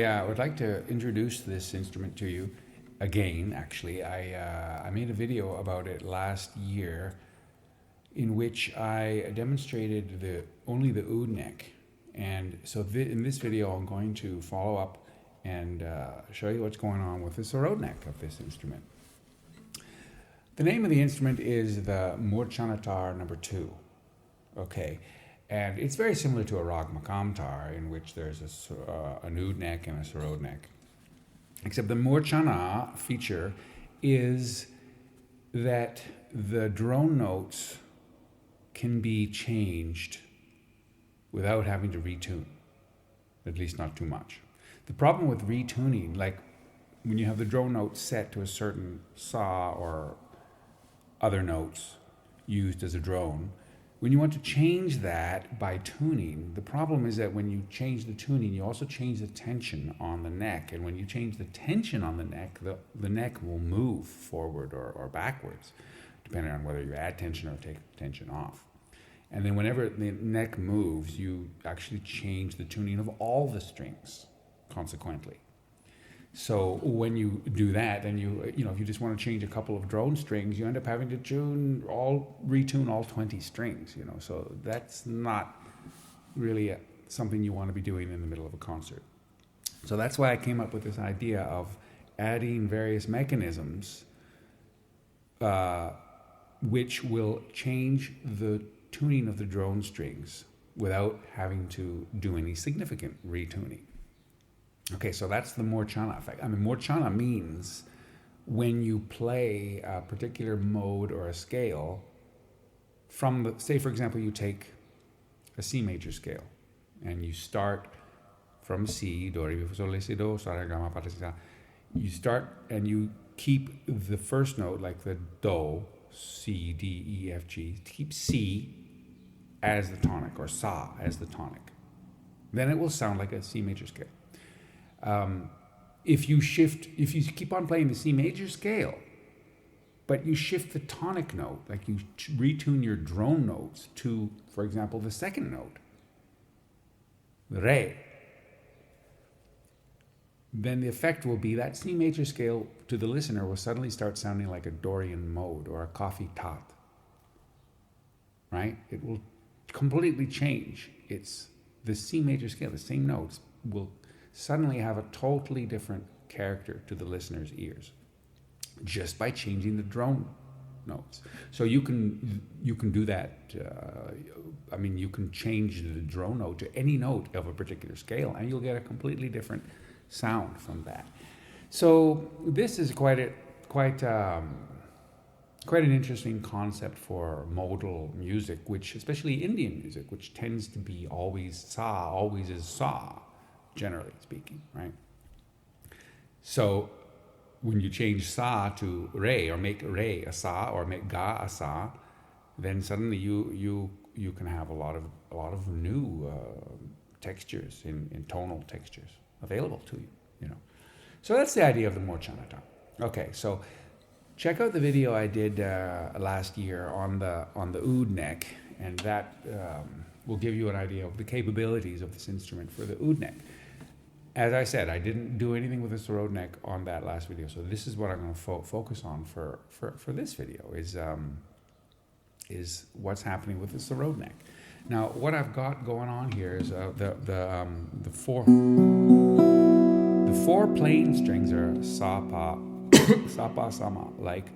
I would like to introduce this instrument to you again. Actually, I made a video about it last year, in which I demonstrated only the Oud Neck, and so in this video I'm going to follow up and show you what's going on with the Sarod Neck of this instrument. The name of the instrument is the MURCHANATAR number 2. Okay. And it's very similar to a Ragmakamtar, in which there's an Oud Neck and a Sarod Neck. Except the Murchana feature is that the drone notes can be changed without having to retune, at least not too much. The problem with retuning, like when you have the drone notes set to a certain saw or other notes used as a drone, when you want to change that by tuning, the problem is that when you change the tuning, you also change the tension on the neck. And when you change the tension on the neck, the neck will move forward or backwards, depending on whether you add tension or take tension off. And then whenever the neck moves, you actually change the tuning of all the strings, consequently. So when you do that, then if you just want to change a couple of drone strings, you end up having to retune all 20 strings, so that's not really something you want to be doing in the middle of a concert. So that's why I came up with this idea of adding various mechanisms which will change the tuning of the drone strings without having to do any significant retuning. Okay, so that's the Murchana effect. I mean, Murchana means when you play a particular mode or a scale from say, for example, you take a C major scale and you start from C, Do, Re, Mi, Fa, Sol, La, Si, Do, Sa, Re, Ga, Ma, Pa, Da, Si, Da. You start and you keep the first note, like the Do, C, D, E, F, G, keep C as the tonic or Sa as the tonic. Then it will sound like a C major scale. If you keep on playing the C major scale, but you shift the tonic note, like you retune your drone notes to, for example, the second note, Re, then the effect will be that C major scale to the listener will suddenly start sounding like a Dorian mode or a coffee tat, right? It will completely change. It's the C major scale, the same notes will suddenly have a totally different character to the listener's ears just by changing the drone notes. So you can do that. You can change the drone note to any note of a particular scale, and you'll get a completely different sound from that. So this is quite an interesting concept for modal music, which especially Indian music, which tends to be always is sa, generally speaking, right? So when you change sa to re, or make re a sa, or make ga a sa, then suddenly you can have a lot of new textures in tonal textures available to you. So that's the idea of the Murchanatar. Okay, so check out the video I did last year on the Oud Neck, and that will give you an idea of the capabilities of this instrument for the Oud Neck. As I said, I didn't do anything with the Sarod Neck on that last video, so this is what I'm going to focus on for this video is what's happening with the Sarod Neck. Now, what I've got going on here is the four playing strings are sa pa sa pa sa ma, like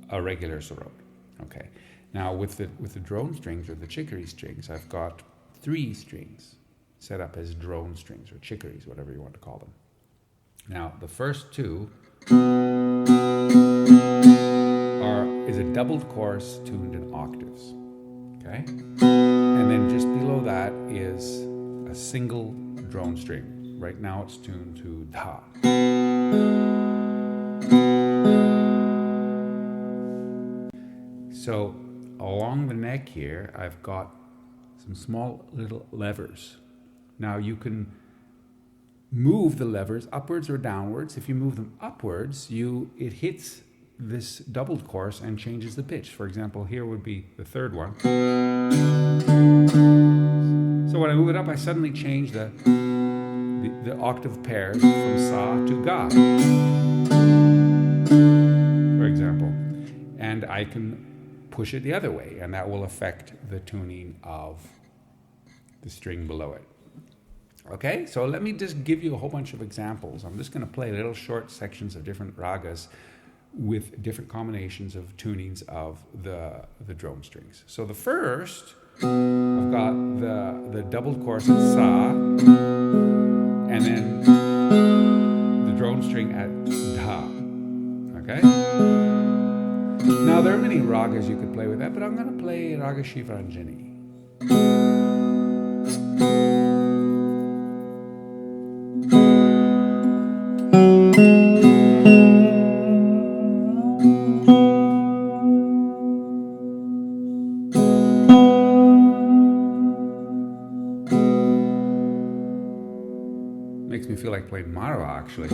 a regular Sarod. Okay. Now with the drone strings or the chicory strings, I've got 3 strings set up as drone strings or chicories, whatever you want to call them. Now, the first 2 is a doubled chorus tuned in octaves, okay? And then just below that is a single drone string. Right now it's tuned to Da. So along the neck here, I've got some small little levers. Now you can move the levers upwards or downwards. If you move them upwards, it hits this doubled chorus and changes the pitch. For example, here would be the third one. So when I move it up, I suddenly change the the octave pairs from Sa to Ga, for example. And I can push it the other way, and that will affect the tuning of the string below it. Okay, so let me just give you a whole bunch of examples. I'm just going to play little short sections of different ragas with different combinations of tunings of the drone strings. So the first, I've got the doubled chorus at Sa, and then the drone string at Dha. Okay? Now there are many ragas you could play with that, but I'm going to play Raga Shivaranjani. Makes me feel like playing Marwa, actually.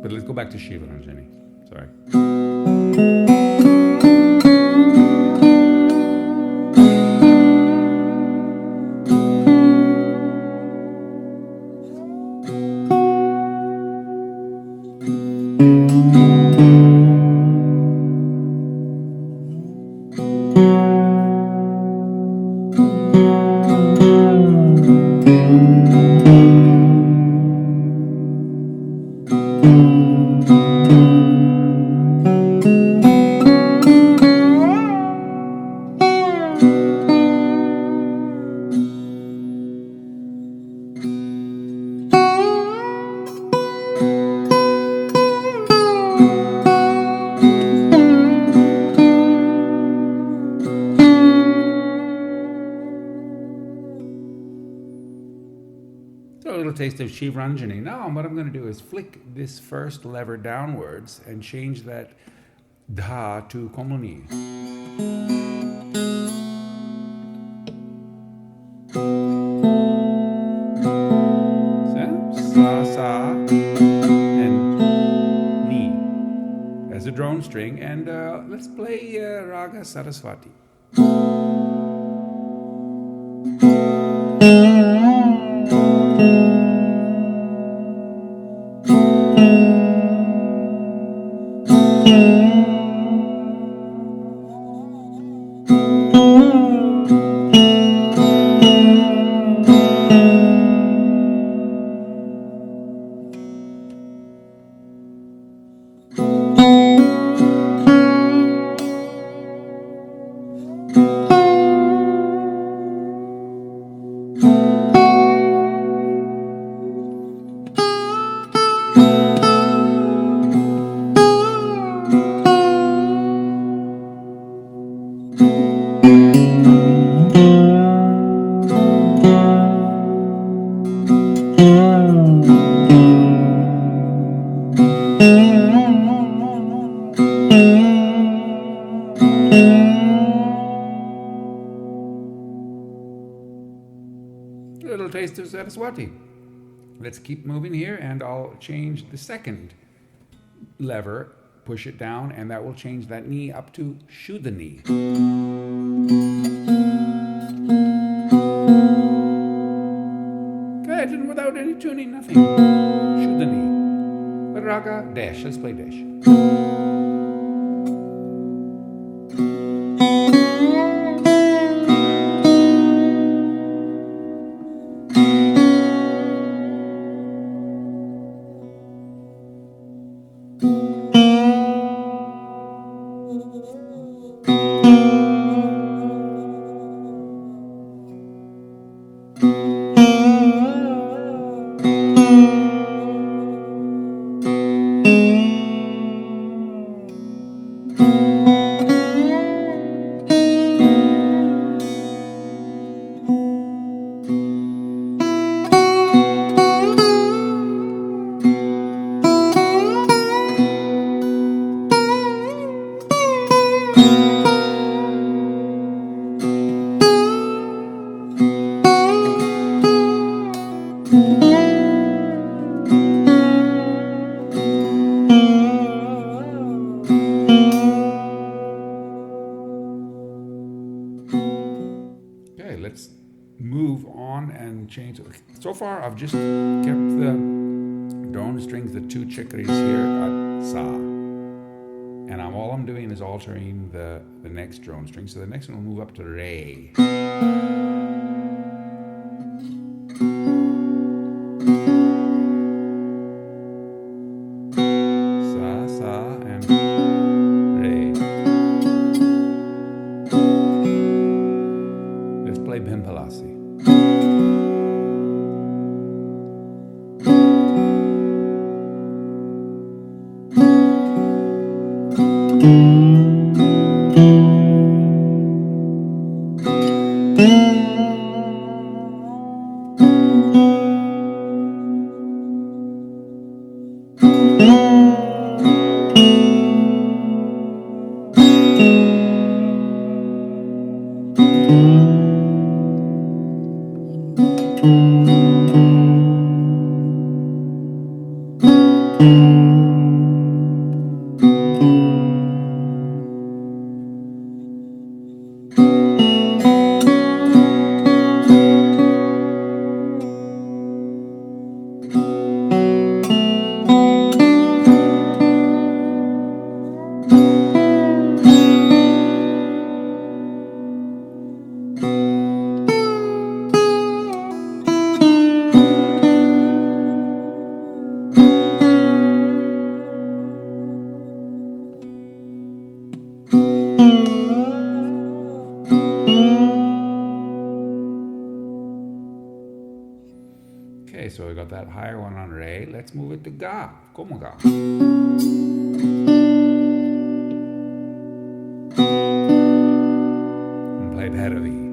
But let's go back to Shivaranjani. Sorry. So a little taste of Shivaranjani. Now what I'm going to do is flick this first lever downwards and change that Dha to Komuni. Sa, Sa, and Ni as a drone string. And let's play Raga Saraswati. A little taste of Saraswati. Let's keep moving here, and I'll change the second lever, push it down, and that will change that knee up to Shuddha-ni. Good, and without any tuning, nothing. Shuddha-ni. Raga Desh. Let's play Desh. and change. So far, I've just kept the drone strings, the two chicories here at Sa. And all I'm doing is altering the next drone string. So the next one will move up to Re. Sa, Sa, and Re. Let's play Bhimpalasi. Okay, so we got that higher one on Re. Let's move it to Ga. Como Ga? And play Bhairavi.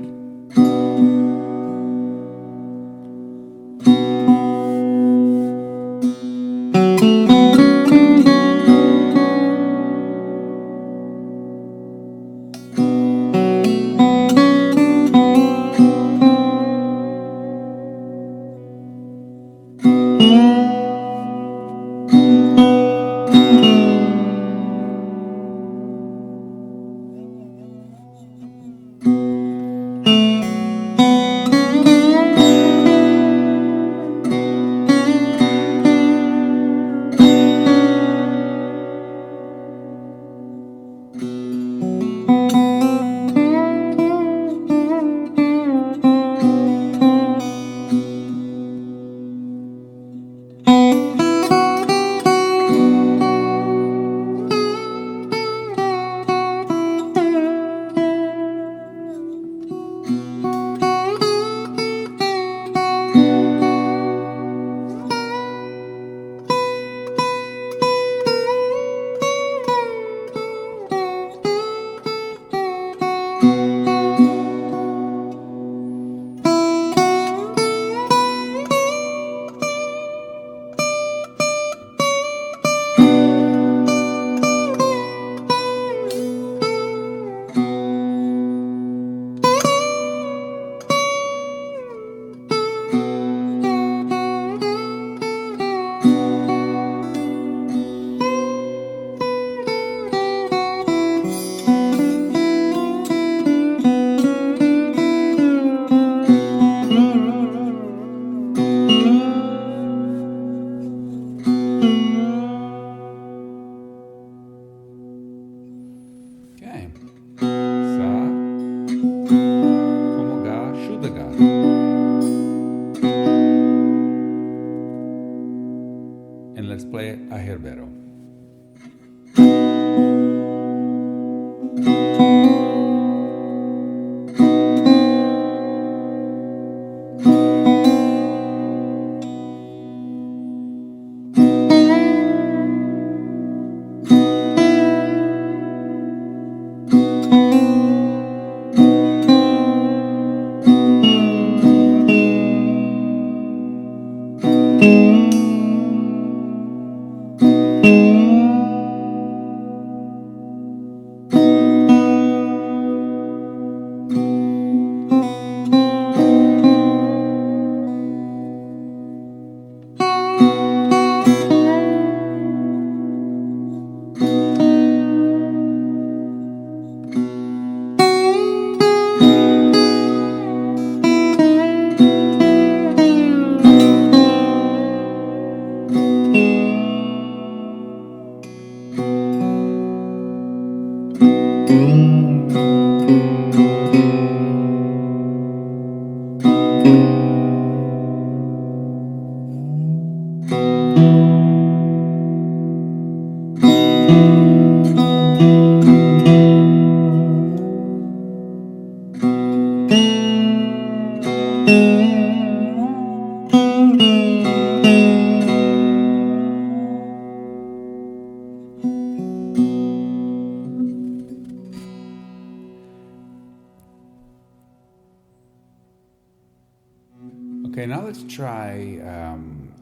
Okay, now let's try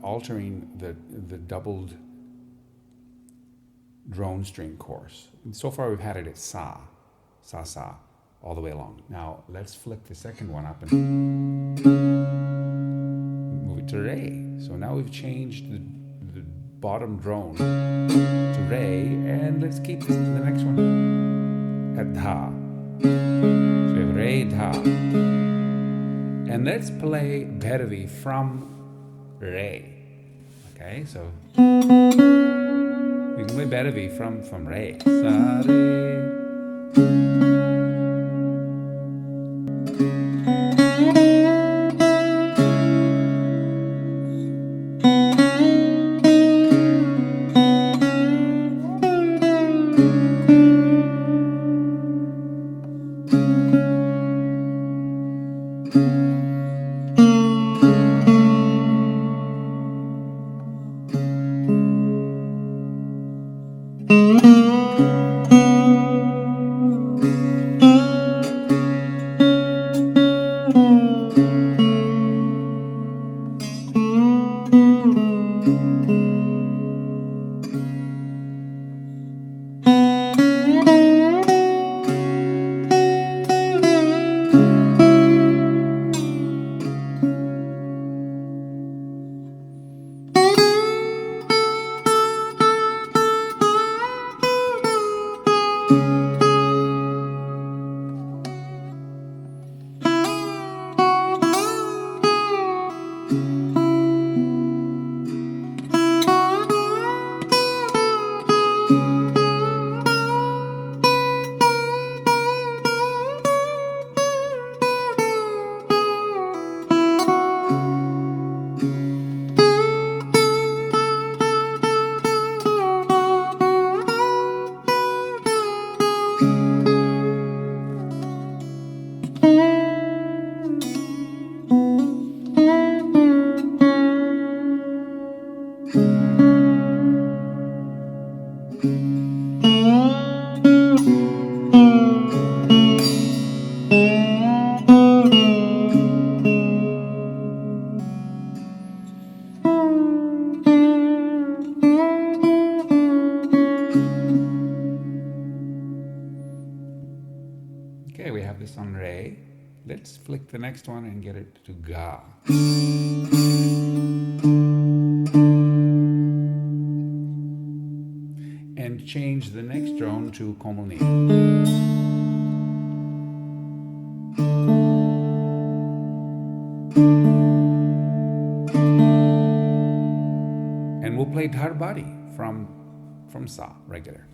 altering the doubled drone string course. And so far we've had it at sa, sa, sa, all the way along. Now let's flick the second one up and move it to re. So now we've changed the bottom drone to re, and let's keep the next one at dha. So we have re, dha. And let's play Bhairavi from re. Okay, so we can play Bhairavi from re. Sa, re. Okay, we have this on re. Let's flick the next one and get it to ga. And change the next drone to komalni. And we'll play dharbari from sa, regular.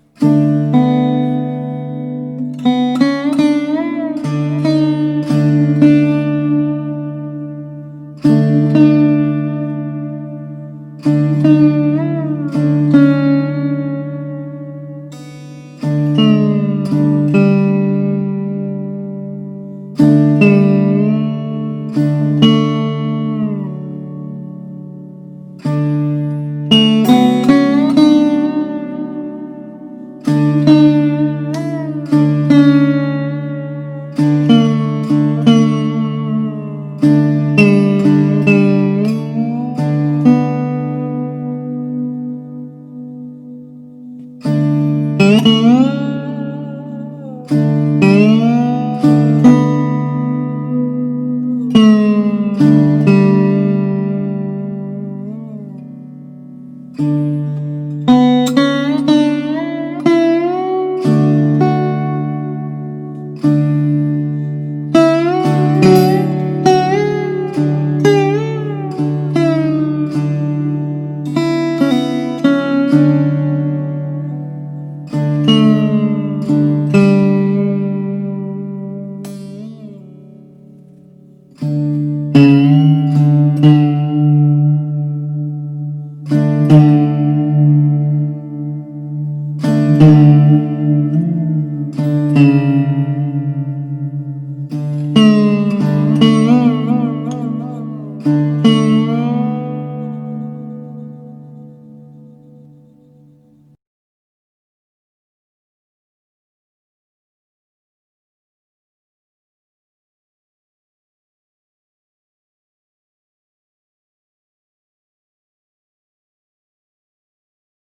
you.